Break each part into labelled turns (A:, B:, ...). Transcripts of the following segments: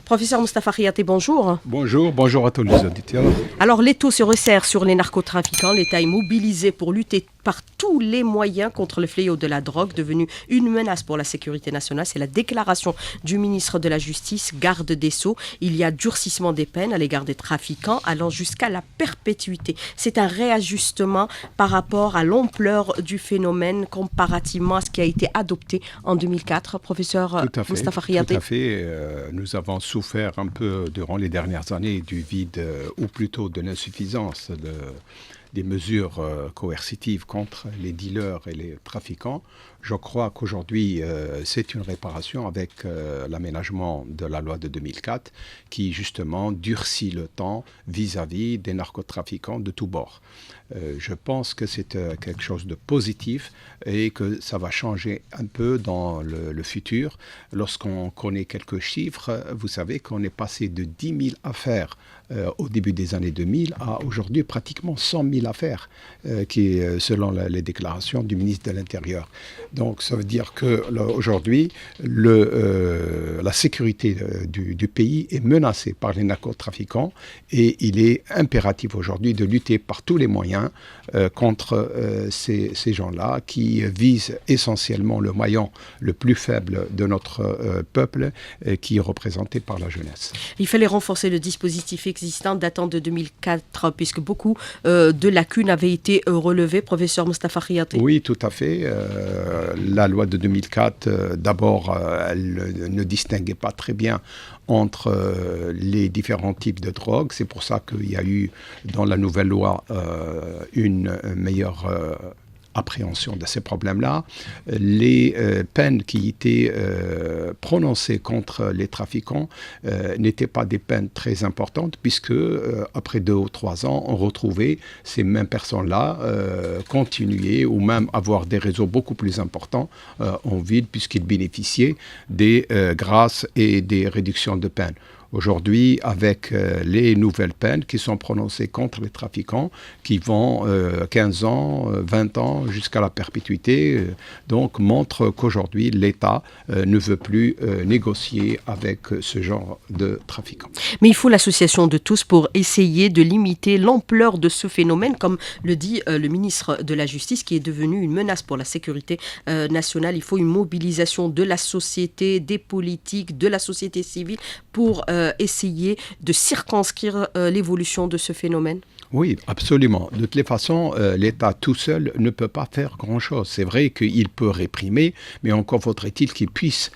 A: Professeur Moustapha Khiaté, bonjour.
B: Bonjour à tous les auditeurs.
A: Alors, l'étau se resserre sur les narcotrafiquants. L'État est mobilisé pour lutter par tous les moyens contre le fléau de la drogue, devenu une menace pour la sécurité nationale. C'est la déclaration du ministre de la Justice, garde des Sceaux. Il y a durcissement des peines à l'égard des trafiquants, allant jusqu'à la perpétuité. C'est un réajustement par rapport à l'ampleur du phénomène comparativement à ce qui a été adopté en 2004. Professeur Moustapha Khiaté.
B: Tout à fait. Nous avons souffert un peu durant les dernières années du vide, ou plutôt de l'insuffisance des mesures coercitives contre les dealers et les trafiquants. Je crois qu'aujourd'hui, c'est une réparation avec l'aménagement de la loi de 2004 qui, justement, durcit le temps vis-à-vis des narcotrafiquants de tous bords. Je pense que c'est quelque chose de positif et que ça va changer un peu dans le futur. Lorsqu'on connaît quelques chiffres, vous savez qu'on est passé de 10 000 affaires au début des années 2000 à aujourd'hui pratiquement 100 000 affaires, qui est selon les déclarations du ministre de l'Intérieur. Donc ça veut dire qu'aujourd'hui, la sécurité du pays est menacée par les narcotrafiquants et il est impératif aujourd'hui de lutter par tous les moyens contre ces gens-là qui visent essentiellement le maillon le plus faible de notre peuple, qui est représenté par la jeunesse.
A: Il fallait renforcer le dispositif existant datant de 2004, puisque beaucoup de lacunes avaient été relevées. Professeur Moustapha Khiaté.
B: Oui, tout à fait. La loi de 2004, d'abord, elle ne distinguait pas très bien entre les différents types de drogues. C'est pour ça qu'il y a eu dans la nouvelle loi une meilleure appréhension de ces problèmes-là. Les peines qui étaient prononcées contre les trafiquants n'étaient pas des peines très importantes, puisque après 2 ou 3 ans, on retrouvait ces mêmes personnes-là continuer ou même avoir des réseaux beaucoup plus importants en ville, puisqu'ils bénéficiaient des grâces et des réductions de peine. Aujourd'hui, avec les nouvelles peines qui sont prononcées contre les trafiquants, qui vont 15 ans, 20 ans, jusqu'à la perpétuité, donc montre qu'aujourd'hui, l'État ne veut plus négocier avec ce genre de trafiquants.
A: Mais il faut l'association de tous pour essayer de limiter l'ampleur de ce phénomène, comme le dit le ministre de la Justice, qui est devenu une menace pour la sécurité nationale. Il faut une mobilisation de la société, des politiques, de la société civile pour essayer de circonscrire l'évolution de ce phénomène?
B: Oui, absolument. De toutes les façons, l'État tout seul ne peut pas faire grand-chose. C'est vrai qu'il peut réprimer, mais encore faudrait-il qu'il puisse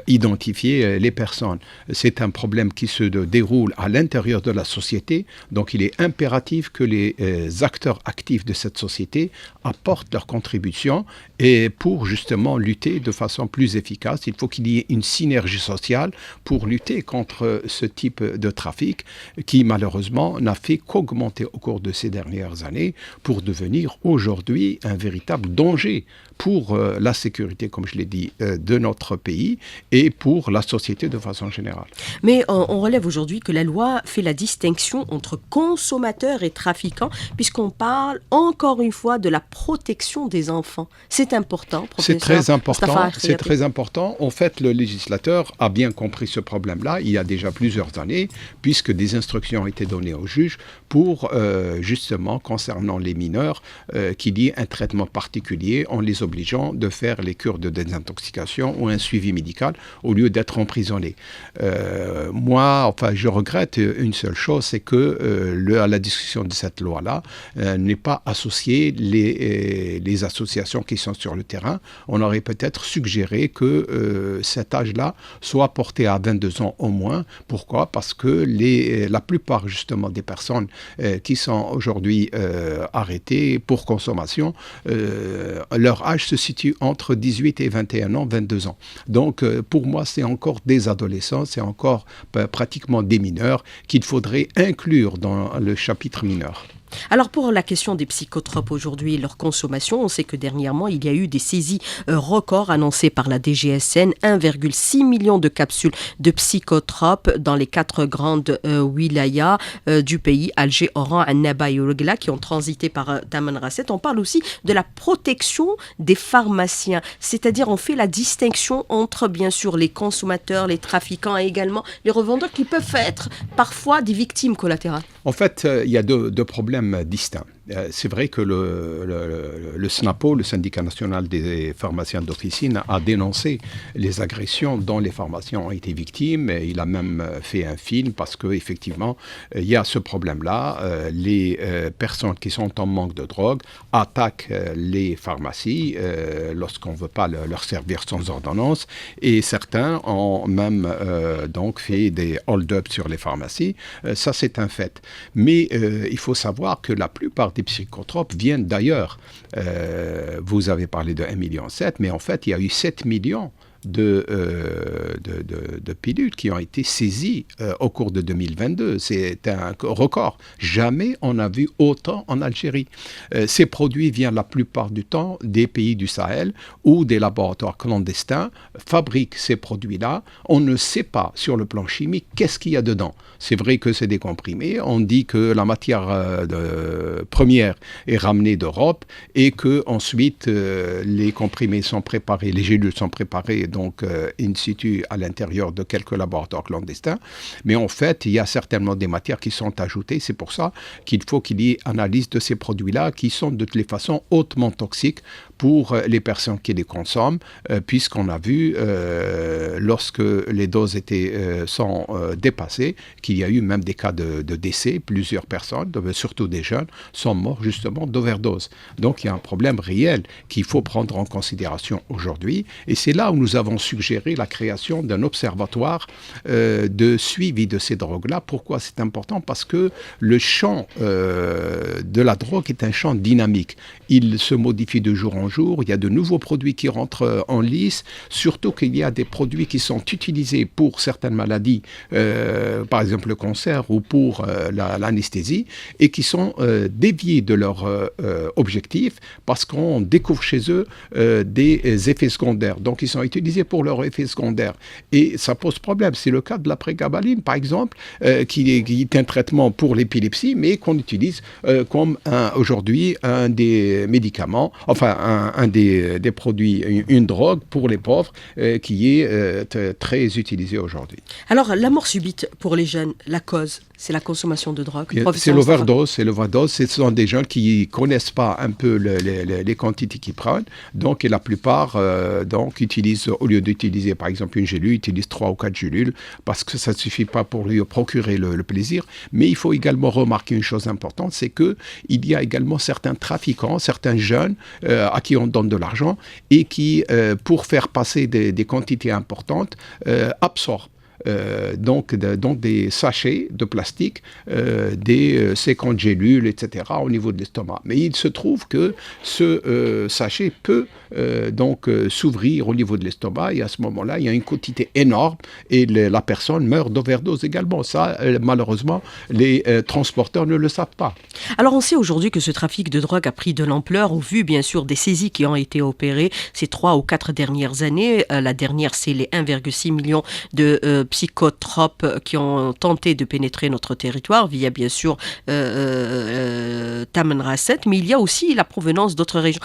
B: identifier les personnes. C'est un problème qui se déroule à l'intérieur de la société, donc il est impératif que les acteurs actifs de cette société apportent leur contribution, et pour justement lutter de façon plus efficace, il faut qu'il y ait une synergie sociale pour lutter contre ce type de trafic qui malheureusement n'a fait qu'augmenter au cours de ces dernières années pour devenir aujourd'hui un véritable danger pour la sécurité, comme je l'ai dit, de notre pays et pour la société de façon générale.
A: Mais on relève aujourd'hui que la loi fait la distinction entre consommateurs et trafiquants, puisqu'on parle encore une fois de la protection des enfants. C'est important, professeur.
B: C'est très important. C'est très important. En fait, le législateur a bien compris ce problème-là il y a déjà plusieurs années, puisque des instructions ont été données aux juges pour, justement, concernant les mineurs, qu'il y ait un traitement particulier en les obligeant de faire les cures de désintoxication ou un suivi médical au lieu d'être emprisonnés. Moi, je regrette une seule chose, c'est que à la discussion de cette loi-là n'est pas associé les associations qui sont sur le terrain. On aurait peut-être suggéré que cet âge-là soit porté à 22 ans au moins. Pourquoi? Parce que la plupart justement des personnes qui sont aujourd'hui arrêtées pour consommation, leur âge se situe entre 18 et 21 ans, 22 ans. Donc, pour moi, c'est encore des adolescents, c'est encore pratiquement des mineurs qu'il faudrait inclure dans le chapitre mineur.
A: Alors pour la question des psychotropes aujourd'hui et leur consommation, on sait que dernièrement il y a eu des saisies records annoncées par la DGSN, 1,6 million de capsules de psychotropes dans les 4 grandes wilayas du pays, Alger, Oran, Annaba et Ouargla, qui ont transité par Tamanrasset. On parle aussi de la protection des pharmaciens. C'est-à-dire, on fait la distinction entre, bien sûr, les consommateurs, les trafiquants et également les revendeurs qui peuvent être parfois des victimes collatérales.
B: En fait, il y a deux problèmes distincts. C'est vrai que le SNAPO, le syndicat national des pharmaciens d'officine, a dénoncé les agressions dont les pharmaciens ont été victimes. Et il a même fait un film parce qu'effectivement, il y a ce problème-là. Les personnes qui sont en manque de drogue attaquent les pharmacies lorsqu'on ne veut pas leur servir sans ordonnance. Et certains ont même donc fait des hold-up sur les pharmacies. Ça, c'est un fait. Mais il faut savoir que la plupart des psychotropes viennent d'ailleurs. Vous avez parlé de 1,7 million, mais en fait, il y a eu 7 millions de pilules qui ont été saisies au cours de 2022. C'est un record. Jamais on a vu autant en Algérie. Ces produits viennent la plupart du temps des pays du Sahel où des laboratoires clandestins fabriquent ces produits-là. On ne sait pas sur le plan chimique qu'est-ce qu'il y a dedans. C'est vrai que c'est des comprimés. On dit que la matière première est ramenée d'Europe et que ensuite les comprimés sont préparés, les gélules sont préparées donc in situ à l'intérieur de quelques laboratoires clandestins. Mais en fait, il y a certainement des matières qui sont ajoutées. C'est pour ça qu'il faut qu'il y ait analyse de ces produits-là qui sont de toutes les façons hautement toxiques pour les personnes qui les consomment, puisqu'on a vu, lorsque les doses sont dépassées, qu'il y a eu même des cas de décès. Plusieurs personnes, surtout des jeunes, sont morts justement d'overdose. Donc il y a un problème réel qu'il faut prendre en considération aujourd'hui. Et c'est là où nous avons suggéré la création d'un observatoire de suivi de ces drogues-là. Pourquoi c'est important? Parce que le champ de la drogue est un champ dynamique. Il se modifie de jour en jour. Il y a de nouveaux produits qui rentrent en lice. Surtout qu'il y a des produits qui sont utilisés pour certaines maladies, par exemple le cancer ou pour l'anesthésie, et qui sont déviés de leur objectif parce qu'on découvre chez eux des effets secondaires. Donc ils sont utilisés pour leurs effets secondaires. Et ça pose problème. C'est le cas de la prégabaline, par exemple, qui est un traitement pour l'épilepsie, mais qu'on utilise comme aujourd'hui un des médicaments, enfin un des produits, une drogue pour les pauvres qui est très utilisée aujourd'hui.
A: Alors, la mort subite pour les jeunes, la cause, c'est la consommation de drogue.
B: C'est l'overdose. Ce sont des gens qui ne connaissent pas un peu les quantités qu'ils prennent. Donc, et la plupart utilisent, au lieu d'utiliser par exemple une gélule, utilisent 3 ou 4 gélules parce que ça ne suffit pas pour lui procurer le plaisir. Mais il faut également remarquer une chose importante, c'est qu'il y a également certains trafiquants, certains jeunes à qui on donne de l'argent et qui, pour faire passer des quantités importantes, absorbent. Donc des sachets de plastique, des 50 gélules, etc. au niveau de l'estomac. Mais il se trouve que ce sachet peut s'ouvrir au niveau de l'estomac et à ce moment-là, il y a une quantité énorme et la personne meurt d'overdose également. Ça, malheureusement, les transporteurs ne le savent pas.
A: Alors on sait aujourd'hui que ce trafic de drogue a pris de l'ampleur au vu bien sûr des saisies qui ont été opérées ces 3 ou 4 dernières années. La dernière, c'est les 1,6 million de psychotropes qui ont tenté de pénétrer notre territoire via bien sûr Tamanrasset, mais il y a aussi la provenance d'autres régions.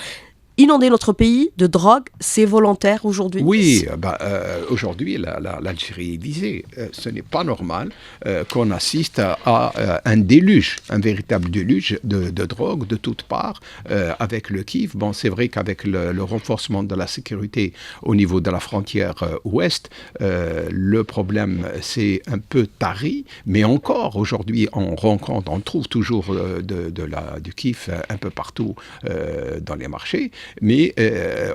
A: Inonder notre pays de drogue, c'est volontaire aujourd'hui?
B: Oui, aujourd'hui, l'Algérie est visée. Ce n'est pas normal qu'on assiste à un déluge, un véritable déluge de drogue de toutes parts, avec le Kiev. Bon, c'est vrai qu'avec le renforcement de la sécurité au niveau de la frontière ouest, le problème s'est un peu tari, mais encore aujourd'hui, on trouve toujours du Kiev un peu partout dans les marchés. Mais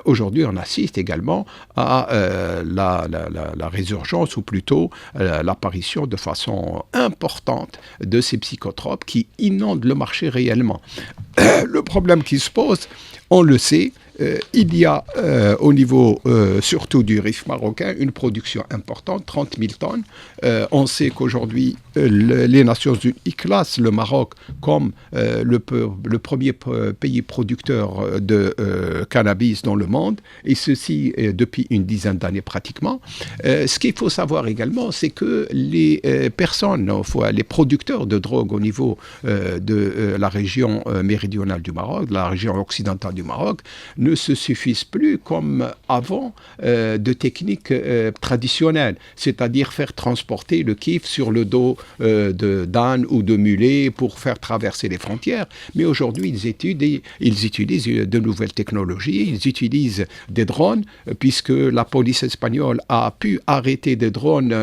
B: aujourd'hui, on assiste également à la résurgence, ou plutôt l'apparition de façon importante de ces psychotropes qui inondent le marché réellement. Le problème qui se pose, on le sait, il y a au niveau surtout du Rif marocain une production importante, 30 000 tonnes. On sait qu'aujourd'hui, les Nations Unies classent le Maroc comme le premier pays producteur de cannabis dans le monde, et ceci depuis une dizaine d'années pratiquement. Ce qu'il faut savoir également, c'est que les personnes, les producteurs de drogue au niveau de la région méridionale, méridionale du Maroc, de la région occidentale du Maroc, ne se suffisent plus comme avant de techniques traditionnelles, c'est-à-dire faire transporter le kif sur le dos d'âne ou de mulet pour faire traverser les frontières. Mais aujourd'hui, ils utilisent de nouvelles technologies, ils utilisent des drones, puisque la police espagnole a pu arrêter des drones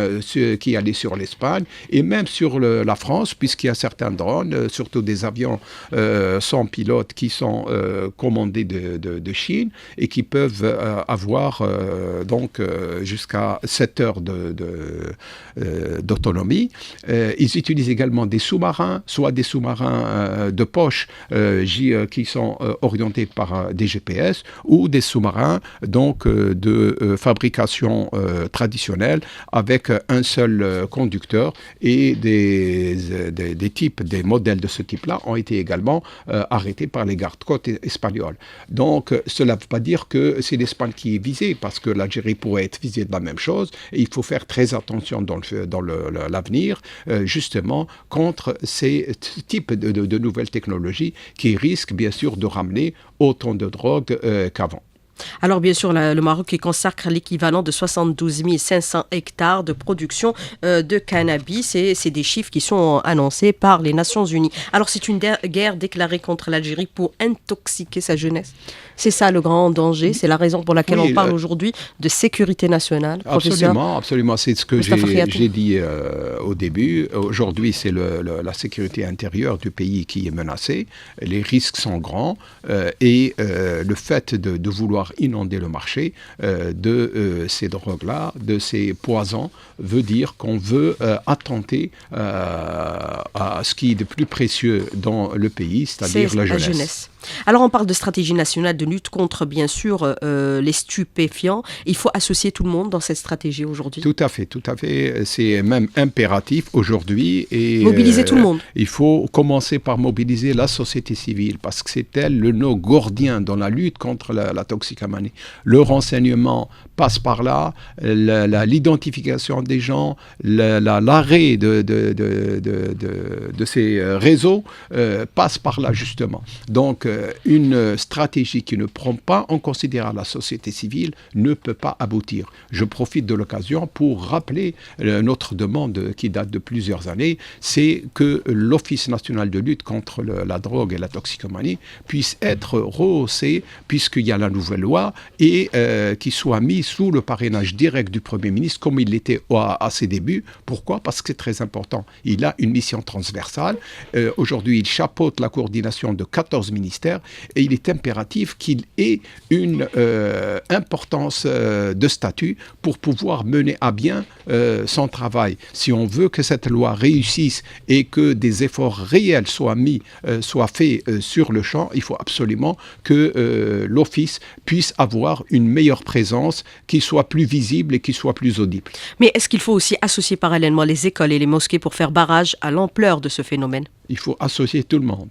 B: qui allaient sur l'Espagne et même sur la France, puisqu'il y a certains drones, surtout des avions sans pilote qui sont commandés de Chine et qui peuvent avoir donc jusqu'à 7 heures d'autonomie. Ils utilisent également des sous-marins, soit des sous-marins de poche qui sont orientés par des GPS ou des sous-marins donc de fabrication traditionnelle avec un seul conducteur, et des modèles de ce type-là ont été également arrêtés par les gardes-côtes espagnols. Donc cela ne veut pas dire que c'est l'Espagne qui est visée, parce que l'Algérie pourrait être visée de la même chose, et il faut faire très attention dans l'avenir justement contre ces types de nouvelles technologies qui risquent bien sûr de ramener autant de drogue qu'avant.
A: Alors bien sûr, le Maroc qui consacre l'équivalent de 72 500 hectares de production de cannabis, et c'est des chiffres qui sont annoncés par les Nations Unies. Alors c'est une guerre déclarée contre l'Algérie pour intoxiquer sa jeunesse. C'est ça le grand danger, c'est la raison pour laquelle on parle aujourd'hui de sécurité nationale.
B: Absolument, c'est ce que j'ai dit au début. Aujourd'hui, c'est la sécurité intérieure du pays qui est menacée. Les risques sont grands et le fait de vouloir inonder le marché de ces drogues-là, de ces poisons, veut dire qu'on veut attenter à ce qui est de plus précieux dans le pays, c'est-à-dire la jeunesse.
A: Alors on parle de stratégie nationale de lutte contre, bien sûr, les stupéfiants. Il faut associer tout le monde dans cette stratégie aujourd'hui.
B: Tout à fait. C'est même impératif aujourd'hui. Et
A: mobiliser tout le monde.
B: Il faut commencer par mobiliser la société civile, parce que c'est elle le nœud gordien dans la lutte contre la toxicomanie. Le renseignement passe par là, l'identification des gens, l'arrêt de ces réseaux passe par là justement. Donc une stratégie qui ne prend pas en considération la société civile ne peut pas aboutir. Je profite de l'occasion pour rappeler notre demande qui date de plusieurs années, c'est que l'Office national de lutte contre la drogue et la toxicomanie puisse être rehaussé, puisqu'il y a la nouvelle loi, et qu'il soit mis sous le parrainage direct du Premier ministre, comme il l'était à ses débuts. Pourquoi ? Parce que c'est très important. Il a une mission transversale. Aujourd'hui, il chapeaute la coordination de 14 ministères, et il est impératif qu'il ait une importance de statut pour pouvoir mener à bien son travail. Si on veut que cette loi réussisse et que des efforts réels soient faits sur le champ, il faut absolument que l'Office puisse avoir une meilleure présence, qui soit plus visible et qui soit plus audible.
A: Mais est-ce qu'il faut aussi associer parallèlement les écoles et les mosquées pour faire barrage à l'ampleur de ce phénomène ?
B: Il faut associer tout le monde.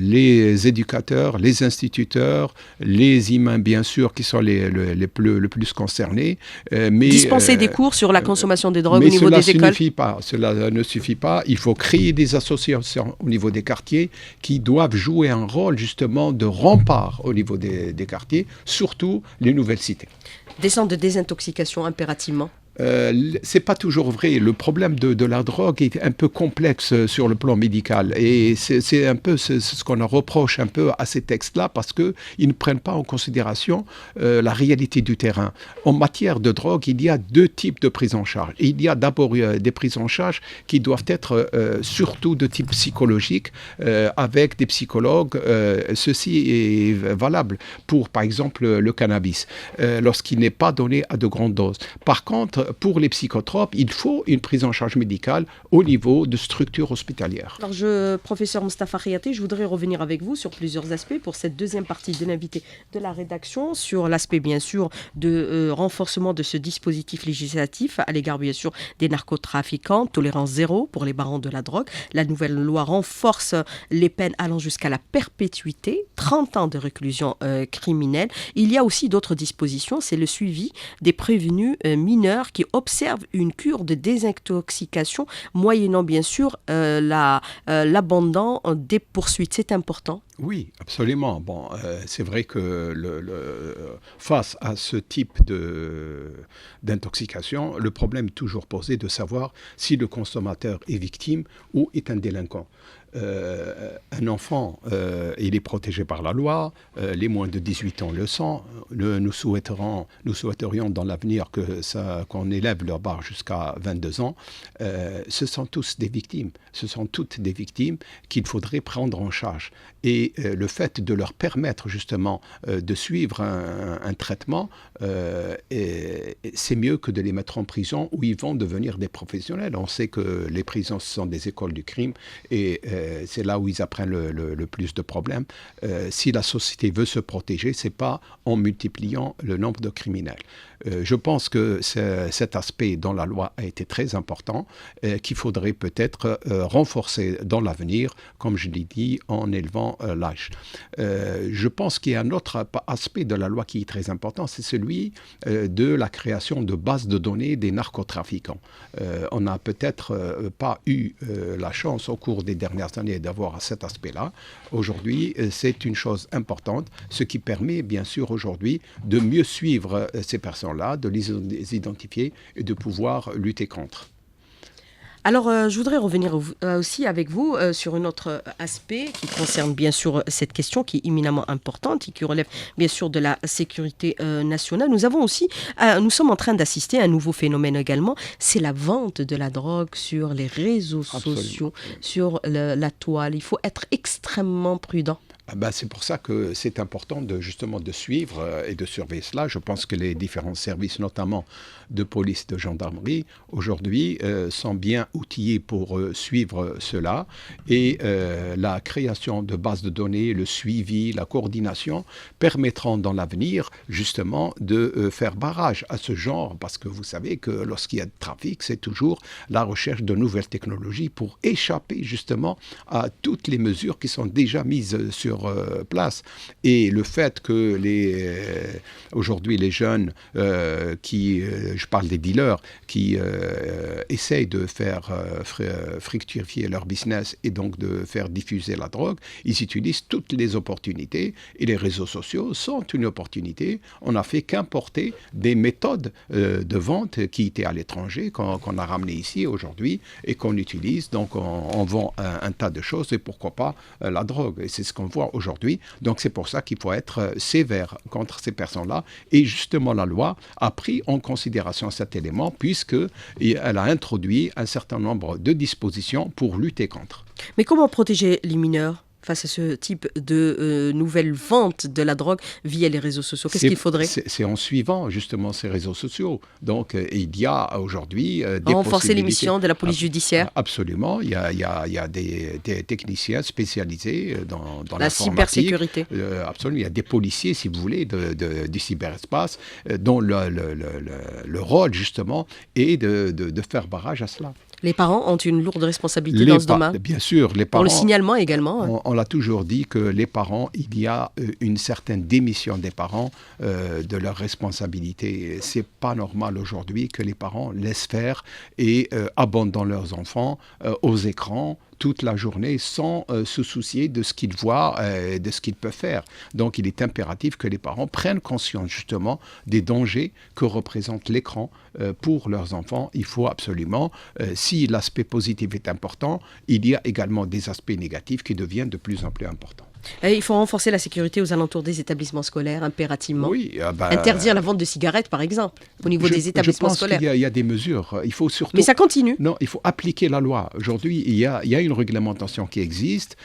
B: Les éducateurs, les instituteurs, les imams bien sûr qui sont le plus concernés. Mais
A: dispenser des cours sur la consommation des drogues au niveau des écoles.
B: Cela ne suffit pas. Il faut créer des associations au niveau des quartiers qui doivent jouer un rôle justement de rempart au niveau des quartiers, surtout les nouvelles cités.
A: Des centres de désintoxication impérativement.
B: C'est pas toujours vrai. Le problème de la drogue est un peu complexe sur le plan médical, et c'est un peu ce qu'on reproche un peu à ces textes-là, parce qu'ils ne prennent pas en considération la réalité du terrain. En matière de drogue, il y a deux types de prise en charge. Il y a d'abord des prises en charge qui doivent être surtout de type psychologique, avec des psychologues. Ceci est valable pour, par exemple, le cannabis, lorsqu'il n'est pas donné à de grandes doses. Par contre, pour les psychotropes, il faut une prise en charge médicale au niveau de structures hospitalières.
A: Alors, professeur Moustapha Khiyaté, je voudrais revenir avec vous sur plusieurs aspects pour cette deuxième partie de l'invité de la rédaction, sur l'aspect bien sûr de renforcement de ce dispositif législatif à l'égard bien sûr des narcotrafiquants, tolérance zéro pour les barons de la drogue. La nouvelle loi renforce les peines allant jusqu'à la perpétuité, 30 ans de réclusion criminelle. Il y a aussi d'autres dispositions, c'est le suivi des prévenus mineurs qui observent une cure de désintoxication, moyennant bien sûr l'abandon des poursuites. C'est important.
B: Oui, absolument. Bon, c'est vrai que face à ce type d'intoxication, le problème est toujours posé de savoir si le consommateur est victime ou est un délinquant. Un enfant, il est protégé par la loi, les moins de 18 ans le sont. Nous souhaiterions dans l'avenir qu'on élève leur barre jusqu'à 22 ans. Ce sont tous des victimes, ce sont toutes des victimes qu'il faudrait prendre en charge. Et le fait de leur permettre justement de suivre un traitement, c'est mieux que de les mettre en prison où ils vont devenir des professionnels. On sait que les prisons, ce sont des écoles du crime et c'est là où ils apprennent le plus de problèmes. Si la société veut se protéger, ce n'est pas en multipliant le nombre de criminels. Je pense que cet aspect dans la loi a été très important, qu'il faudrait peut-être renforcer dans l'avenir, comme je l'ai dit, en élevant l'âge. Je pense qu'il y a un autre aspect de la loi qui est très important, c'est celui de la création de bases de données des narcotrafiquants. On n'a peut-être pas eu la chance au cours des dernières années d'avoir cet aspect-là. Aujourd'hui, c'est une chose importante, ce qui permet bien sûr aujourd'hui de mieux suivre ces personnes-là, de les identifier et de pouvoir lutter contre.
A: Alors, je voudrais revenir aussi avec vous sur un autre aspect qui concerne bien sûr cette question qui est éminemment importante et qui relève bien sûr de la sécurité nationale. Nous sommes en train d'assister à un nouveau phénomène également, c'est la vente de la drogue sur les réseaux sociaux, sur la toile. Il faut être extrêmement prudent.
B: C'est pour ça que c'est important justement de suivre et de surveiller cela. Je pense que les différents services, notamment de police, de gendarmerie, aujourd'hui sont bien outillés pour suivre cela. Et la création de bases de données, le suivi, la coordination permettront dans l'avenir justement de faire barrage à ce genre. Parce que vous savez que lorsqu'il y a de trafic, c'est toujours la recherche de nouvelles technologies pour échapper justement à toutes les mesures qui sont déjà mises sur place. Et le fait que aujourd'hui les jeunes je parle des dealers qui essayent de faire fructifier leur business et donc de faire diffuser la drogue, ils utilisent toutes les opportunités et les réseaux sociaux sont une opportunité. On n'a fait qu'importer des méthodes de vente qui étaient à l'étranger, qu'on a ramenées ici aujourd'hui et qu'on utilise. Donc on vend un tas de choses et pourquoi pas la drogue. Et c'est ce qu'on voit aujourd'hui. Donc c'est pour ça qu'il faut être sévère contre ces personnes-là. Et justement, la loi a pris en considération cet élément puisqu'elle a introduit un certain nombre de dispositions pour lutter contre.
A: Mais comment protéger les mineurs face à ce type de nouvelle vente de la drogue via les réseaux sociaux? Qu'est-ce qu'il faudrait?
B: C'est en suivant justement ces réseaux sociaux. Donc il y a aujourd'hui des
A: renforcer les missions de la police judiciaire.
B: Absolument. Il y a des techniciens spécialisés dans
A: la cybersécurité.
B: Absolument. Il y a des policiers, si vous voulez, du cyberespace, dont le rôle justement est de faire barrage à cela.
A: Les parents ont une lourde responsabilité dans ce domaine.
B: Bien sûr, les parents.
A: Pour le signalement également.
B: On l'a toujours dit que les parents, il y a une certaine démission des parents de leurs responsabilités. C'est pas normal aujourd'hui que les parents laissent faire et abandonnent leurs enfants aux écrans toute la journée sans se soucier de ce qu'ils voient et de ce qu'ils peuvent faire. Donc il est impératif que les parents prennent conscience justement des dangers que représente l'écran pour leurs enfants. Il faut absolument, si l'aspect positif est important, il y a également des aspects négatifs qui deviennent de plus en plus importants.
A: Et il faut renforcer la sécurité aux alentours des établissements scolaires, impérativement.
B: Oui,
A: interdire la vente de cigarettes, par exemple, au niveau des établissements scolaires.
B: Je pense qu'il y a des mesures. Il faut surtout...
A: Mais ça continue.
B: Non, il faut appliquer la loi. Aujourd'hui, il y a une réglementation qui existe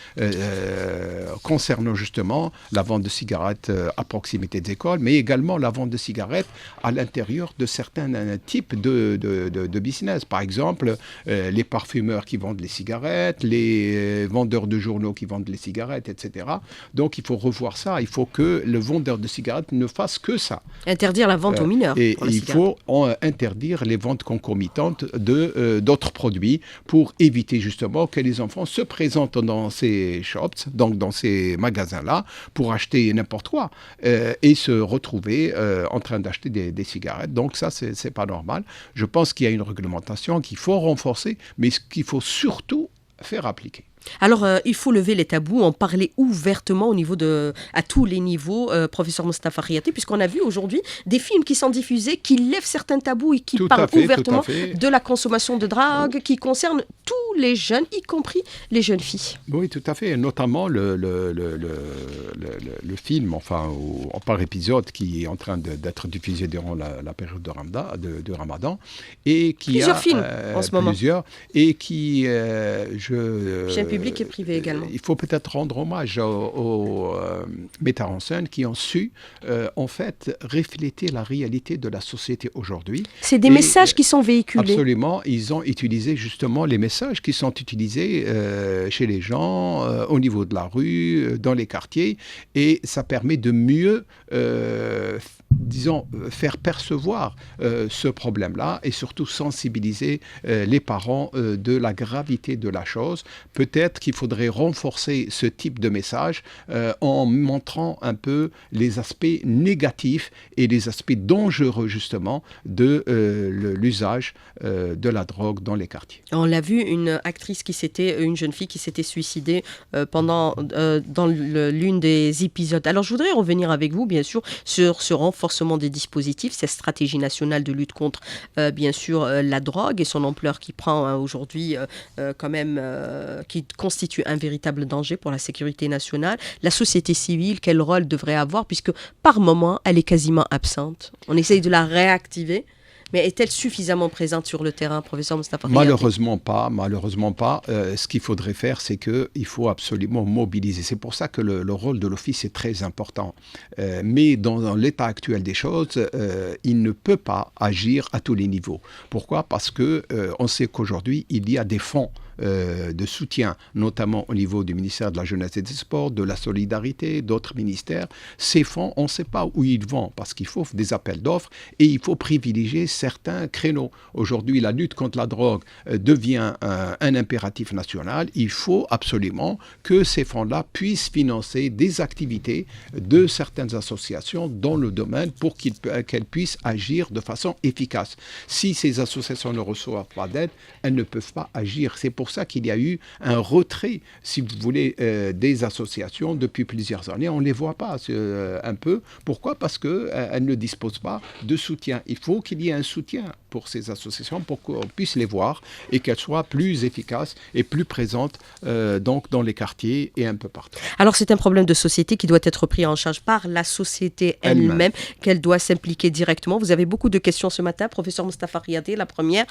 B: concernant justement la vente de cigarettes à proximité des écoles, mais également la vente de cigarettes à l'intérieur de certains types de business. Par exemple, les parfumeurs qui vendent les cigarettes, les vendeurs de journaux qui vendent les cigarettes, etc. etc. Donc il faut revoir ça. Il faut que le vendeur de cigarettes ne fasse que ça.
A: Interdire la vente aux mineurs.
B: Et
A: pour la
B: il
A: cigarette.
B: faut interdire les ventes concomitantes d'autres produits pour éviter justement que les enfants se présentent dans ces shops, donc dans ces magasins-là, pour acheter n'importe quoi et se retrouver en train d'acheter des cigarettes. Donc ça, c'est pas normal. Je pense qu'il y a une réglementation qu'il faut renforcer, mais qu'il faut surtout faire appliquer.
A: Alors, il faut lever les tabous, en parler ouvertement à tous les niveaux, professeur Mustapha Riati, puisqu'on a vu aujourd'hui des films qui sont diffusés, qui lèvent certains tabous et qui parlent ouvertement de la consommation de drogue, qui concernent tous les jeunes, y compris les jeunes filles.
B: Oui, tout à fait. Notamment le film, enfin, par épisode, qui est en train d'être diffusé durant la période de Ramadan. Et qui
A: plusieurs films en ce moment.
B: Et qui,
A: public et privé également.
B: Il faut peut-être rendre hommage aux metteurs en scène qui ont su, en fait, refléter la réalité de la société aujourd'hui.
A: C'est des messages qui sont véhiculés.
B: Absolument. Ils ont utilisé justement les messages qui sont utilisés chez les gens, au niveau de la rue, dans les quartiers. Et ça permet de mieux faire percevoir ce problème-là et surtout sensibiliser les parents de la gravité de la chose. Peut-être qu'il faudrait renforcer ce type de message en montrant un peu les aspects négatifs et les aspects dangereux justement de l'usage de la drogue dans les quartiers.
A: On l'a vu, une jeune fille qui s'était suicidée dans l'une des épisodes. Alors je voudrais revenir avec vous bien sûr sur ce renforcement des dispositifs, cette stratégie nationale de lutte contre bien sûr la drogue et son ampleur qui prend aujourd'hui quand même, qui constitue un véritable danger pour la sécurité nationale. La société civile, quel rôle devrait avoir, puisque par moment elle est quasiment absente. On essaye de la réactiver. Mais est-elle suffisamment présente sur le terrain, professeur Mustapha Riati ?
B: Malheureusement pas. Ce qu'il faudrait faire, c'est qu'il faut absolument mobiliser. C'est pour ça que le rôle de l'Office est très important. Mais dans l'état actuel des choses, il ne peut pas agir à tous les niveaux. Pourquoi ? Parce qu'on sait qu'aujourd'hui, il y a des fonds de soutien, notamment au niveau du ministère de la Jeunesse et des Sports, de la Solidarité, d'autres ministères. Ces fonds, on ne sait pas où ils vont parce qu'il faut des appels d'offres et il faut privilégier certains créneaux. Aujourd'hui, la lutte contre la drogue devient un impératif national. Il faut absolument que ces fonds-là puissent financer des activités de certaines associations dans le domaine pour qu'elles puissent agir de façon efficace. Si ces associations ne reçoivent pas d'aide, elles ne peuvent pas agir. C'est pour ça qu'il y a eu un retrait, si vous voulez, des associations depuis plusieurs années. On ne les voit pas un peu. Pourquoi ? Parce qu'elles ne disposent pas de soutien. Il faut qu'il y ait un soutien pour ces associations pour qu'on puisse les voir et qu'elles soient plus efficaces et plus présentes donc dans les quartiers et un peu partout.
A: Alors c'est un problème de société qui doit être pris en charge par la société elle-même, qu'elle doit s'impliquer directement. Vous avez beaucoup de questions ce matin, professeur Mustapha Riati. La première,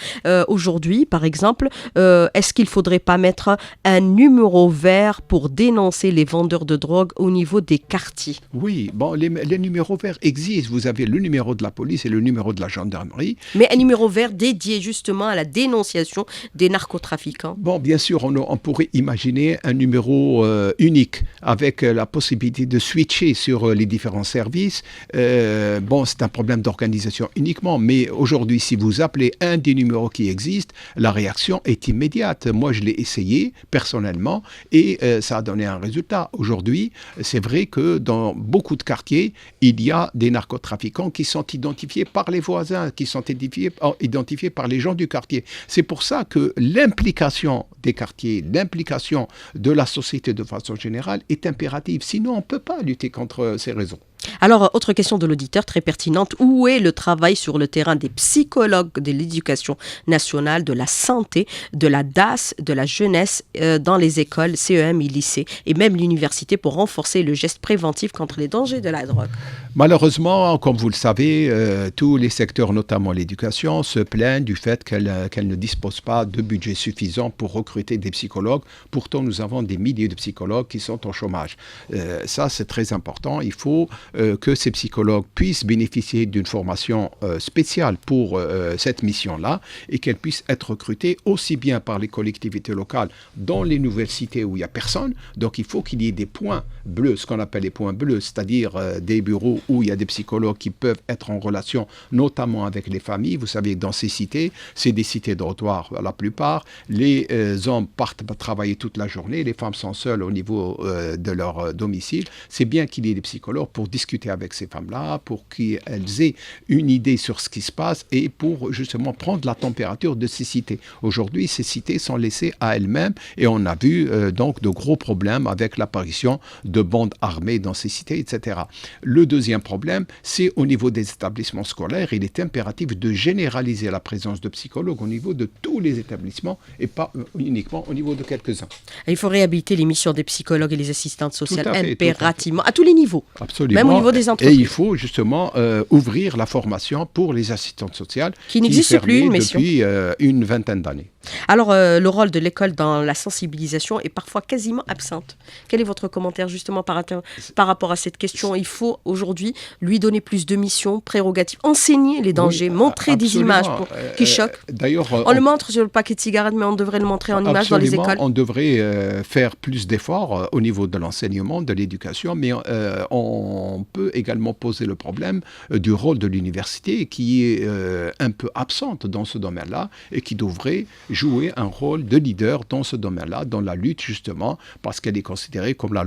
A: aujourd'hui par exemple, est-ce qu'il ne faudrait pas mettre un numéro vert pour dénoncer les vendeurs de drogue au niveau des quartiers ?
B: Oui, bon, les numéros verts existent. Vous avez le numéro de la police et le numéro de la gendarmerie.
A: Mais un numéro vert dédié justement à la dénonciation des narcotrafiquants.
B: Bon, bien sûr, on pourrait imaginer un numéro unique avec la possibilité de switcher sur les différents services. Bon, c'est un problème d'organisation uniquement, mais aujourd'hui, si vous appelez un des numéros qui existent, la réaction est immédiate. Moi, je l'ai essayé personnellement et ça a donné un résultat. Aujourd'hui, c'est vrai que dans beaucoup de quartiers, il y a des narcotrafiquants qui sont identifiés par les voisins, qui sont identifiés par les gens du quartier. C'est pour ça que l'implication des quartiers, l'implication de la société de façon générale est impérative. Sinon, on ne peut pas lutter contre ces réseaux.
A: Alors, autre question de l'auditeur très pertinente. Où est le travail sur le terrain des psychologues de l'éducation nationale, de la santé, de la DAS, de la jeunesse dans les écoles, CEM et lycées et même l'université pour renforcer le geste préventif contre les dangers de la drogue?
B: Malheureusement, comme vous le savez, tous les secteurs, notamment l'éducation, se plaignent du fait qu'elle ne dispose pas de budget suffisant pour recruter des psychologues. Pourtant, nous avons des milliers de psychologues qui sont au chômage. Ça, c'est très important. Il faut que ces psychologues puissent bénéficier d'une formation spéciale pour cette mission-là et qu'elles puissent être recrutées aussi bien par les collectivités locales dans les nouvelles cités où il n'y a personne. Donc il faut qu'il y ait des points bleus, ce qu'on appelle les points bleus, c'est-à-dire des bureaux où il y a des psychologues qui peuvent être en relation notamment avec les familles. Vous savez, dans ces cités, c'est des cités dortoirs la plupart. Les hommes partent travailler toute la journée, les femmes sont seules au niveau de leur domicile. C'est bien qu'il y ait des psychologues pour discuter avec ces femmes-là, pour qu'elles aient une idée sur ce qui se passe et pour justement prendre la température de ces cités. Aujourd'hui, ces cités sont laissées à elles-mêmes et on a vu donc de gros problèmes avec l'apparition de bandes armées dans ces cités, etc. Le deuxième problème, c'est au niveau des établissements scolaires. Il est impératif de généraliser la présence de psychologues au niveau de tous les établissements et pas uniquement au niveau de quelques-uns.
A: Il faut réhabiliter les missions des psychologues et les assistantes sociales
B: fait,
A: impérativement, à tous les niveaux.
B: Absolument.
A: Même au niveau des entreprises.
B: Et il faut justement ouvrir la formation pour les assistantes sociales
A: qui n'existe plus une mission
B: depuis une vingtaine d'années.
A: Alors, le rôle de l'école dans la sensibilisation est parfois quasiment absente. Quel est votre commentaire justement par rapport à cette question? Il faut aujourd'hui lui donner plus de missions, prérogatives, enseigner les dangers, montrer des images qui choquent.
B: D'ailleurs,
A: on le montre sur le paquet de cigarettes, mais on devrait le montrer en images dans les écoles.
B: On devrait faire plus d'efforts au niveau de l'enseignement, de l'éducation, mais on peut également poser le problème du rôle de l'université qui est un peu absente dans ce domaine-là et qui devrait jouer un rôle de leader dans ce domaine-là, dans la lutte justement, parce qu'elle est considérée comme la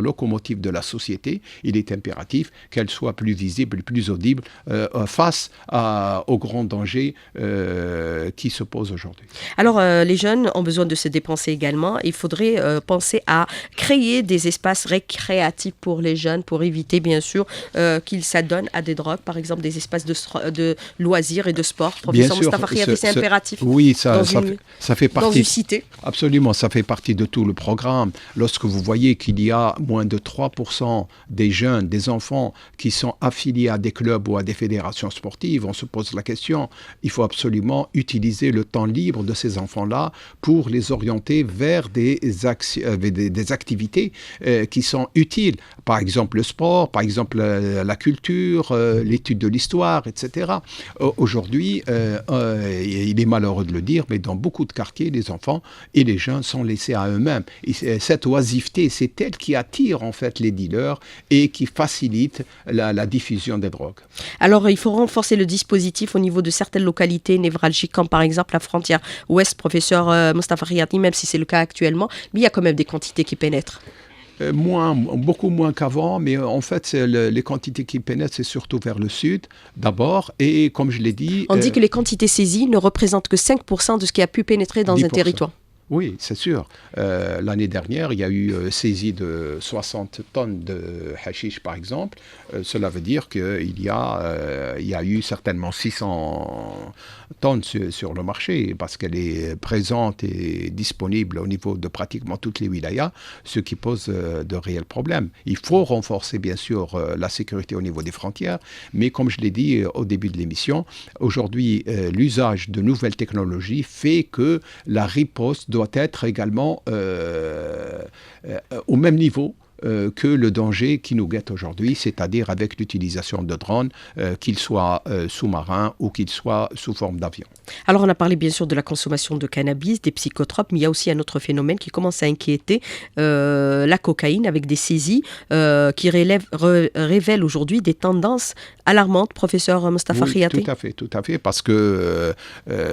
B: locomotive de la société. Il est impératif qu'elle soit plus visible, plus audible face aux grands dangers qui se posent aujourd'hui.
A: Alors, les jeunes ont besoin de se dépenser également. Il faudrait penser à créer des espaces récréatifs pour les jeunes, pour éviter bien sûr qu'ils s'adonnent à des drogues, par exemple des espaces de loisirs et de sport. Professeur Moustapha Khiafi, c'est impératif.
B: Oui, ça fait partie.
A: Dans une cité.
B: Absolument, ça fait partie de tout le programme. Lorsque vous voyez qu'il y a moins de 3% des jeunes, des enfants qui sont affiliés à des clubs ou à des fédérations sportives, on se pose la question, il faut absolument utiliser le temps libre de ces enfants-là pour les orienter vers des activités qui sont utiles. Par exemple le sport, par exemple la culture, l'étude de l'histoire, etc. Aujourd'hui, il est malheureux de le dire, mais dans beaucoup de quartiers, les enfants et les jeunes sont laissés à eux-mêmes. Et cette oisiveté, c'est elle qui attire en fait les dealers et qui facilite la diffusion des drogues.
A: Alors, il faut renforcer le dispositif au niveau de certaines localités névralgiques, comme par exemple la frontière ouest, professeur Moustapha Khiafi, même si c'est le cas actuellement, mais il y a quand même des quantités qui pénètrent.
B: Beaucoup moins qu'avant, mais en fait, les quantités qui pénètrent, c'est surtout vers le sud, d'abord, et comme je l'ai dit...
A: On dit que les quantités saisies ne représentent que 5% de ce qui a pu pénétrer dans 10%. Un territoire.
B: Oui, c'est sûr. L'année dernière, il y a eu saisie de 60 tonnes de hashish, par exemple. Cela veut dire qu'il y a eu certainement 600 tonnes sur le marché, parce qu'elle est présente et disponible au niveau de pratiquement toutes les wilayas, ce qui pose de réels problèmes. Il faut renforcer, bien sûr, la sécurité au niveau des frontières, mais comme je l'ai dit au début de l'émission, aujourd'hui, l'usage de nouvelles technologies fait que la riposte doit être également au même niveau que le danger qui nous guette aujourd'hui, c'est-à-dire avec l'utilisation de drones, qu'ils soient sous-marins ou qu'ils soient sous forme d'avion.
A: Alors on a parlé bien sûr de la consommation de cannabis, des psychotropes, mais il y a aussi un autre phénomène qui commence à inquiéter, la cocaïne avec des saisies qui révèlent aujourd'hui des tendances alarmantes, professeur Moustapha Khiafi.
B: Oui, tout à fait, parce que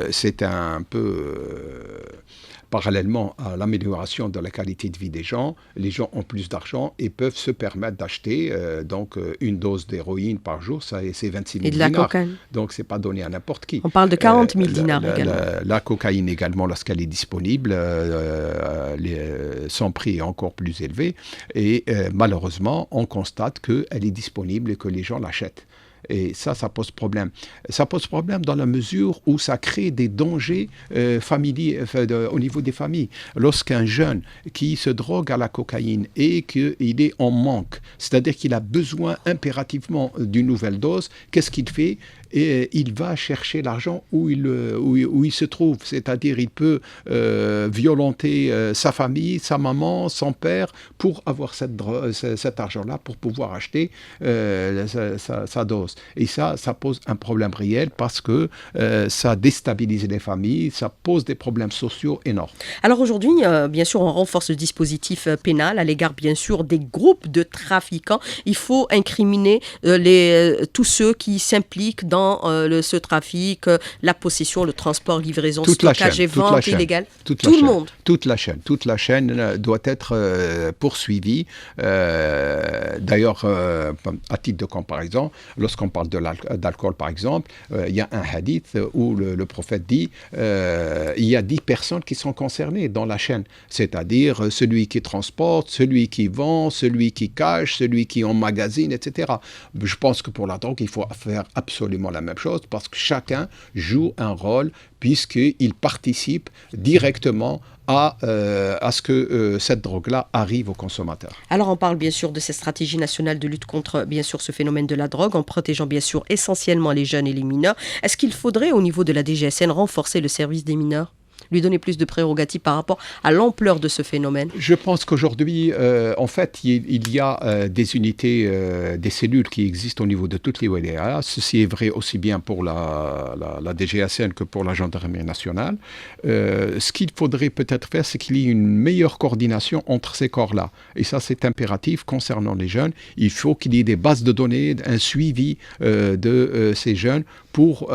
B: c'est un peu... Parallèlement à l'amélioration de la qualité de vie des gens, les gens ont plus d'argent et peuvent se permettre d'acheter donc une dose d'héroïne par jour, ça c'est 26 000
A: et de la
B: dinars.
A: Cocaïne.
B: Donc c'est pas donné à n'importe qui.
A: On parle de 40 000 dinars également.
B: La cocaïne également, lorsqu'elle est disponible, son prix est encore plus élevé et malheureusement on constate qu'elle est disponible et que les gens l'achètent. Et ça pose problème. Ça pose problème dans la mesure où ça crée des dangers familiers, au niveau des familles. Lorsqu'un jeune qui se drogue à la cocaïne et qu'il est en manque, c'est-à-dire qu'il a besoin impérativement d'une nouvelle dose, qu'est-ce qu'il fait ? et il va chercher l'argent où il se trouve. C'est-à-dire, il peut violenter sa famille, sa maman, son père, pour avoir cet argent-là, pour pouvoir acheter sa dose. Et ça pose un problème réel parce que ça déstabilise les familles, ça pose des problèmes sociaux énormes.
A: Alors aujourd'hui, bien sûr, on renforce le dispositif pénal à l'égard, bien sûr, des groupes de trafiquants. Il faut incriminer tous ceux qui s'impliquent dans ce trafic, la possession, le transport, livraison, stockage et vente illégale. Tout le monde.
B: Toute la chaîne doit être poursuivie. D'ailleurs, à titre de comparaison, lorsqu'on parle d'alcool, par exemple, il y a un hadith où le prophète dit il y a 10 personnes qui sont concernées dans la chaîne, c'est-à-dire celui qui transporte, celui qui vend, celui qui cache, celui qui emmagasine, etc. Je pense que pour la drogue, il faut faire absolument la même chose parce que chacun joue un rôle puisqu'il participe directement à ce que cette drogue-là arrive aux consommateurs.
A: Alors on parle bien sûr de cette stratégie nationale de lutte contre bien sûr ce phénomène de la drogue en protégeant bien sûr essentiellement les jeunes et les mineurs. Est-ce qu'il faudrait au niveau de la DGSN renforcer le service des mineurs ? Lui donner plus de prérogatives par rapport à l'ampleur de ce phénomène?
B: Je pense qu'aujourd'hui, en fait, il y a des unités, des cellules qui existent au niveau de toutes les WDA. Ceci est vrai aussi bien pour la DGSN que pour la gendarmerie nationale. Ce qu'il faudrait peut-être faire, c'est qu'il y ait une meilleure coordination entre ces corps-là. Et ça, c'est impératif concernant les jeunes. Il faut qu'il y ait des bases de données, un suivi de ces jeunes pour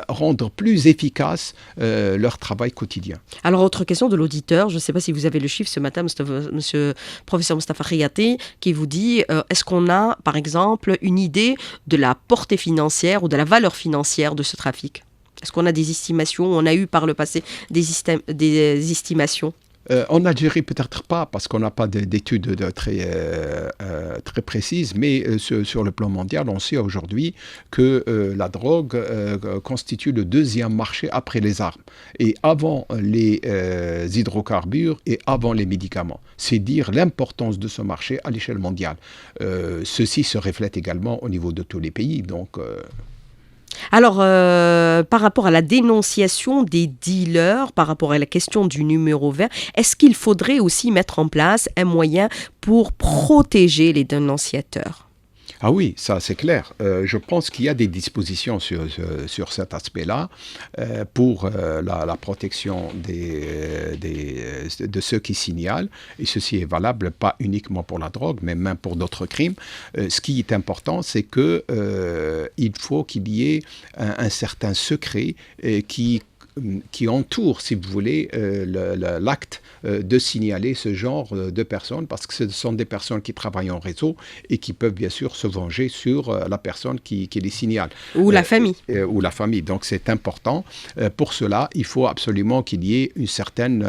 B: rendre plus efficace leur travail quotidien.
A: Alors, autre question de l'auditeur, je ne sais pas si vous avez le chiffre ce matin, monsieur professeur Mostafa Khayati, qui vous dit, est-ce qu'on a, par exemple, une idée de la portée financière ou de la valeur financière de ce trafic? Est-ce qu'on a des estimations? On a eu par le passé des estimations?
B: En Algérie, peut-être pas, parce qu'on n'a pas d'études très précises, mais sur le plan mondial, on sait aujourd'hui que la drogue constitue le deuxième marché après les armes, et avant les hydrocarbures et avant les médicaments. C'est dire l'importance de ce marché à l'échelle mondiale. Ceci se reflète également au niveau de tous les pays, donc...
A: Alors, par rapport à la dénonciation des dealers, par rapport à la question du numéro vert, est-ce qu'il faudrait aussi mettre en place un moyen pour protéger les dénonciateurs ?
B: Ah oui, ça c'est clair. Je pense qu'il y a des dispositions sur cet aspect-là pour la protection de ceux qui signalent. Et ceci est valable pas uniquement pour la drogue, mais même pour d'autres crimes. Ce qui est important, c'est qu'il faut qu'il y ait un certain secret qui entoure, si vous voulez, l'acte de signaler ce genre de personnes, parce que ce sont des personnes qui travaillent en réseau et qui peuvent bien sûr se venger sur la personne qui les signale.
A: Ou la famille.
B: Ou la famille. Donc c'est important. Pour cela, il faut absolument qu'il y ait une certaine,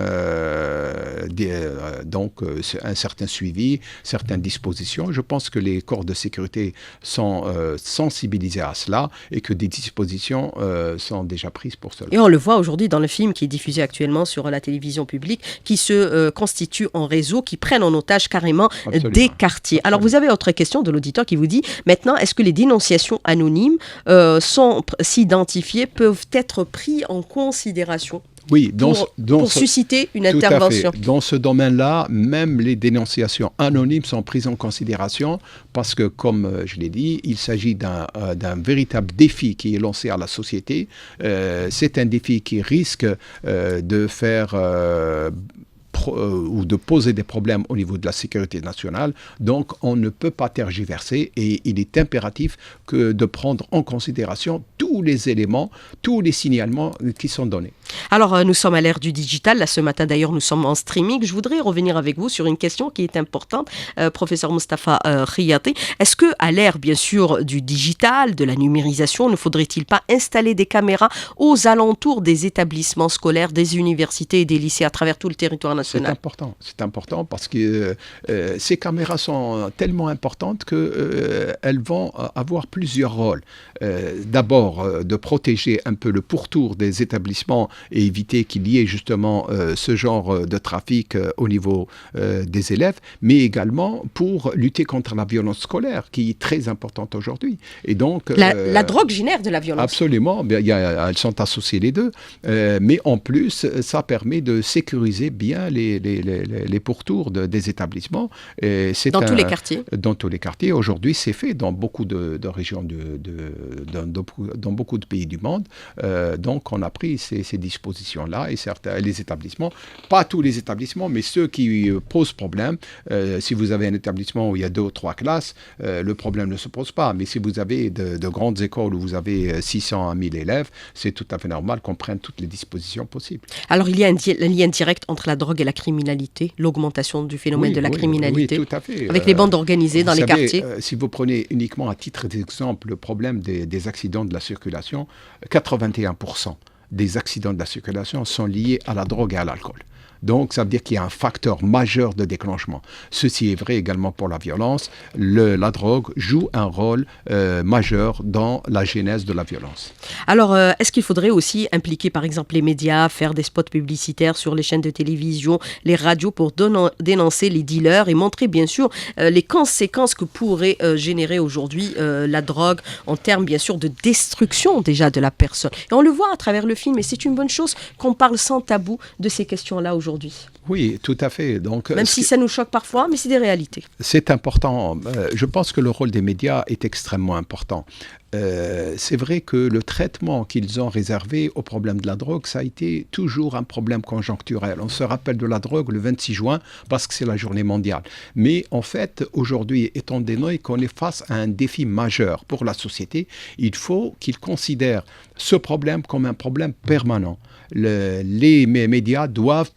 B: un certain suivi, certaines dispositions. Je pense que les corps de sécurité sont sensibilisés à cela et que des dispositions sont déjà prises pour cela.
A: Et on le voit aujourd'hui dans le film qui est diffusé actuellement sur la télévision publique, qui se constituent en réseau, qui prennent en otage carrément des quartiers. Absolument. Alors vous avez autre question de l'auditeur qui vous dit, maintenant, est-ce que les dénonciations anonymes sans s'identifier peuvent être pris en considération?
B: Oui,
A: pour susciter une intervention.
B: Dans ce domaine-là, même les dénonciations anonymes sont prises en considération parce que, comme je l'ai dit, il s'agit d'un véritable défi qui est lancé à la société. C'est un défi qui risque de faire... ou de poser des problèmes au niveau de la sécurité nationale. Donc, on ne peut pas tergiverser et il est impératif de prendre en considération tous les éléments, tous les signalements qui sont donnés.
A: Alors, nous sommes à l'ère du digital. Là, ce matin, d'ailleurs, nous sommes en streaming. Je voudrais revenir avec vous sur une question qui est importante, professeur Mostafa Khayati. Est-ce qu'à l'ère, bien sûr, du digital, de la numérisation, ne faudrait-il pas installer des caméras aux alentours des établissements scolaires, des universités et des lycées à travers tout le territoire national?
B: C'est important parce que ces caméras sont tellement importantes qu'elles vont avoir plusieurs rôles. D'abord, de protéger un peu le pourtour des établissements et éviter qu'il y ait justement ce genre de trafic au niveau des élèves, mais également pour lutter contre la violence scolaire, qui est très importante aujourd'hui. Et donc,
A: la drogue génère de la violence.
B: Absolument, elles sont associées les deux, mais en plus, ça permet de sécuriser bien les pourtours des établissements. Et
A: dans tous les quartiers.
B: Dans tous les quartiers. Aujourd'hui, c'est fait dans beaucoup de régions, dans beaucoup de pays du monde. Donc, on a pris ces dispositions-là et les établissements, pas tous les établissements, mais ceux qui posent problème. Si vous avez un établissement où il y a 2 ou 3 classes, le problème ne se pose pas. Mais si vous avez de grandes écoles où vous avez 600 à 1000 élèves, c'est tout à fait normal qu'on prenne toutes les dispositions possibles.
A: Alors, il y a un lien direct entre la drogue et la criminalité, l'augmentation du phénomène de la criminalité.
B: Oui, tout à fait.
A: Avec les bandes organisées dans les quartiers.
B: Si vous prenez uniquement à titre d'exemple le problème des accidents de la circulation, 81% des accidents de la circulation sont liés à la drogue et à l'alcool. Donc, ça veut dire qu'il y a un facteur majeur de déclenchement. Ceci est vrai également pour la violence. La drogue joue un rôle majeur dans la genèse de la violence.
A: Alors, est-ce qu'il faudrait aussi impliquer, par exemple, les médias, faire des spots publicitaires sur les chaînes de télévision, les radios pour dénoncer les dealers et montrer, bien sûr, les conséquences que pourrait générer aujourd'hui la drogue en termes, bien sûr, de destruction déjà de la personne. Et on le voit à travers le film et c'est une bonne chose qu'on parle sans tabou de ces questions-là aujourd'hui.
B: Oui, tout à fait. Donc,
A: même si ça nous choque parfois, mais c'est des réalités.
B: C'est important. Je pense que le rôle des médias est extrêmement important. C'est vrai que le traitement qu'ils ont réservé au problème de la drogue, ça a été toujours un problème conjoncturel. On se rappelle de la drogue le 26 juin parce que c'est la journée mondiale. Mais en fait, aujourd'hui, étant donné qu'on est face à un défi majeur pour la société, il faut qu'ils considèrent ce problème comme un problème permanent. Les médias doivent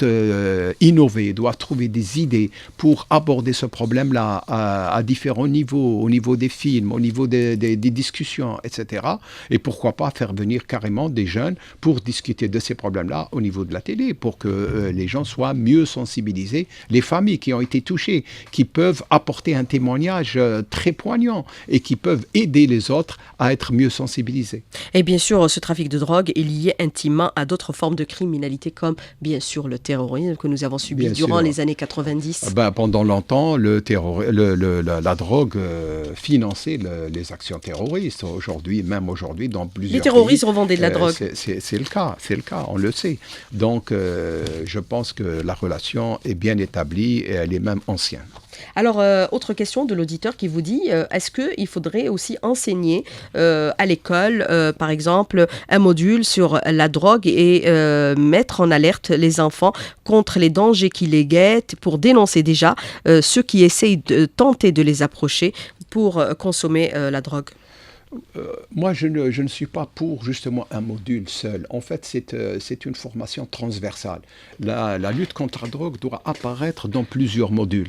B: innover, doivent trouver des idées pour aborder ce problème-là à différents niveaux, au niveau des films, au niveau des discussions, etc. Et pourquoi pas faire venir carrément des jeunes pour discuter de ces problèmes-là au niveau de la télé, pour que les gens soient mieux sensibilisés, les familles qui ont été touchées, qui peuvent apporter un témoignage très poignant et qui peuvent aider les autres à être mieux sensibilisés.
A: Et bien sûr, ce trafic de drogue est lié intimement à d'autres formes de criminalité comme bien sûr le terrorisme que nous avons subi durant les années 90.
B: Pendant longtemps, la drogue finançait les actions terroristes. Même aujourd'hui, dans plusieurs
A: les terroristes
B: pays,
A: revendaient de la drogue.
B: C'est le cas, on le sait. Donc, je pense que la relation est bien établie et elle est même ancienne.
A: Alors, autre question de l'auditeur qui vous dit, est-ce qu'il faudrait aussi enseigner à l'école, par exemple, un module sur la drogue et mettre en alerte les enfants contre les dangers qui les guettent pour dénoncer déjà ceux qui essayent de tenter de les approcher pour consommer la drogue?
B: Moi, je ne suis pas pour justement un module seul. En fait, c'est une formation transversale. La lutte contre la drogue doit apparaître dans plusieurs modules.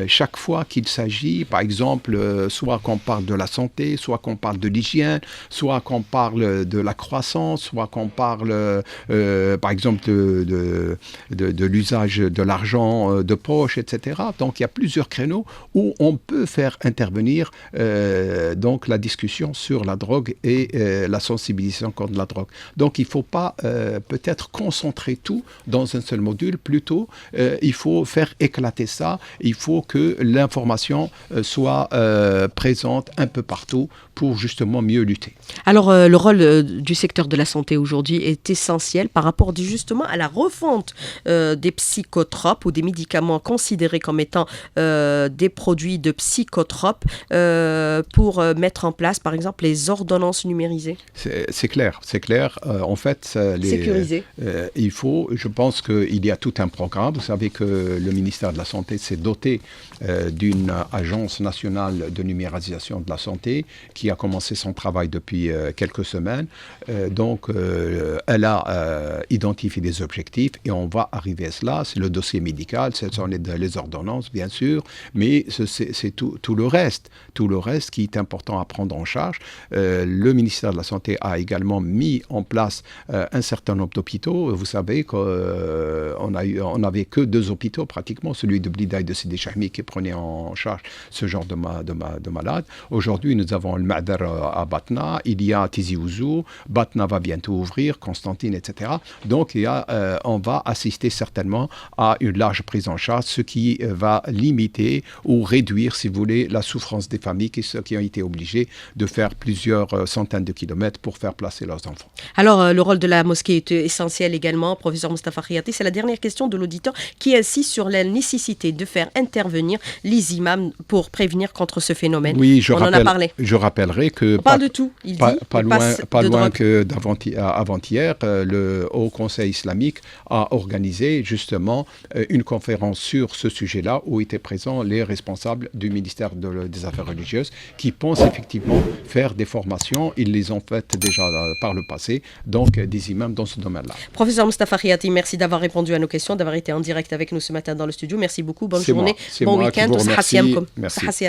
B: Chaque fois qu'il s'agit, par exemple, soit qu'on parle de la santé, soit qu'on parle de l'hygiène, soit qu'on parle de la croissance, soit qu'on parle, par exemple, de l'usage de l'argent de poche, etc. Donc, il y a plusieurs créneaux où on peut faire intervenir donc la discussion sur la drogue et la sensibilisation contre la drogue. Donc, il ne faut pas peut-être concentrer tout dans un seul module. Plutôt, il faut faire éclater ça. Il faut que l'information soit présente un peu partout pour justement mieux lutter.
A: Alors, le rôle du secteur de la santé aujourd'hui est essentiel par rapport justement à la refonte des psychotropes ou des médicaments considérés comme étant des produits de psychotropes pour mettre en place, par exemple, les ordonnances numérisées.
B: C'est clair. En fait,
A: sécurisé.
B: Je pense qu'il y a tout un programme. Vous savez que le ministère de la Santé s'est doté d'une agence nationale de numérisation de la santé qui a commencé son travail depuis quelques semaines. Donc, elle a identifié des objectifs et on va arriver à cela. C'est le dossier médical, ce sont les ordonnances, bien sûr, mais c'est tout le reste. Tout le reste qui est important à prendre en charge. Le ministère de la Santé a également mis en place un certain nombre d'hôpitaux. Vous savez qu'on on n'avait que 2 hôpitaux pratiquement, celui de Blida et de Sidi Chahmi qui prenaient en charge ce genre de malades. Aujourd'hui, nous avons le Ma'dar à Batna, il y a Tizi Ouzou, Batna va bientôt ouvrir, Constantine, etc. Donc, on va assister certainement à une large prise en charge, ce qui va limiter ou réduire, si vous voulez, la souffrance des familles qui ont été obligées de faire plusieurs centaines de kilomètres pour faire placer leurs enfants.
A: Alors, le rôle de la mosquée est essentiel également, professeur Moustapha Khayati. C'est la dernière question de l'auditeur qui insiste sur la nécessité de faire intervenir les imams pour prévenir contre ce phénomène.
B: Oui,
A: on en a parlé.
B: Je rappellerai que...
A: On parle de tout. Il dit,
B: pas loin que d'avant-hier, le Haut Conseil islamique a organisé justement une conférence sur ce sujet-là où étaient présents les responsables du ministère des Affaires religieuses qui pensent effectivement faire des formations. Ils les ont faites déjà par le passé, donc des imams dans ce domaine-là.
A: Professeur Moustapha Khayati, merci d'avoir répondu à nos questions, d'avoir été en direct avec nous ce matin dans le studio. Merci beaucoup, bonne journée, bon week-end.
B: Merci.